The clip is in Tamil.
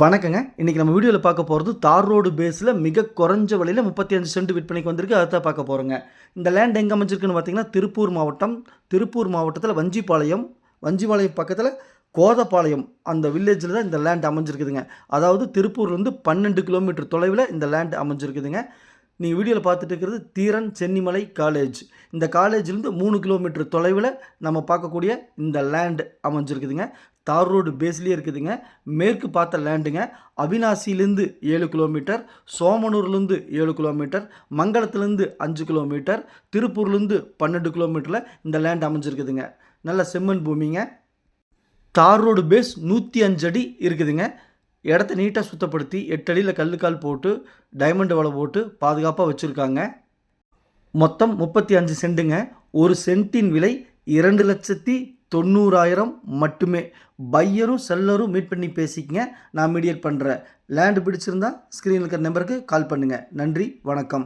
வணக்கங்க. இன்னைக்கு நம்ம வீடியோல பார்க்க போறது தார் ரோடு பேஸ்ல மிக குறைஞ்ச விலையில 35 சென்ட் விற்பனைக்கு வந்திருக்கு. அத தான் பார்க்க போறோங்க. இந்த லேண்ட் எங்க அமைஞ்சிருக்குன்னு பார்த்தீங்கன்னா, திருப்பூர் மாவட்டம். திருப்பூர் மாவட்டத்தில வஞ்சிபாளையம். வஞ்சிபாளையம் பக்கத்தில கோதபாளையம் அந்த வில்லேஜ்ல தான் இந்த லேண்ட் அமைஞ்சிருக்குதுங்க. அதாவது திருப்பூர்லேருந்து 12 கிலோமீட்டர் தொலைவில இந்த லேண்ட் அமைஞ்சிருக்குதுங்க. நீங்க வீடியோல பார்த்துட்டு இருக்கிறது தீரன் சென்னிமலை காலேஜ். இந்த காலேஜ்லேருந்து 3 கிலோமீட்டர் தொலைவில நம்ம பார்க்கக்கூடிய இந்த லேண்ட் அமைஞ்சிருக்குதுங்க. தார் ரோடு பேஸ்லேயே இருக்குதுங்க. மேற்கு பார்த்த லேண்டுங்க. அவினாசிலேருந்து 7 கிலோமீட்டர், சோமனூர்லேருந்து 7 கிலோமீட்டர், மங்களத்துலேருந்து 5 கிலோமீட்டர், திருப்பூர்லேருந்து 12 கிலோமீட்டரில் இந்த லேண்ட் அமைஞ்சிருக்குதுங்க. நல்ல செம்மண் பூமிங்க. தார் ரோடு பேஸ் 105 அடி இருக்குதுங்க. இடத்த நீட்டாக சுத்தப்படுத்தி 8 அடியில் கல்லுக்கால் போட்டு டைமண்ட் வலை போட்டு பாதுகாப்பாக வச்சுருக்காங்க. மொத்தம் 35 சென்ட்டுங்க. ஒரு சென்ட்டின் விலை 2,90,000 மட்டுமே. பையரும் செல்லரும் மீட் பண்ணி பேசிக்கங்க. நான் மீடியேட் பண்ணுறேன். லேண்டு பிடிச்சிருந்தா ஸ்க்ரீனில் இருக்கிற நம்பருக்கு கால் பண்ணுங்கள். நன்றி, வணக்கம்.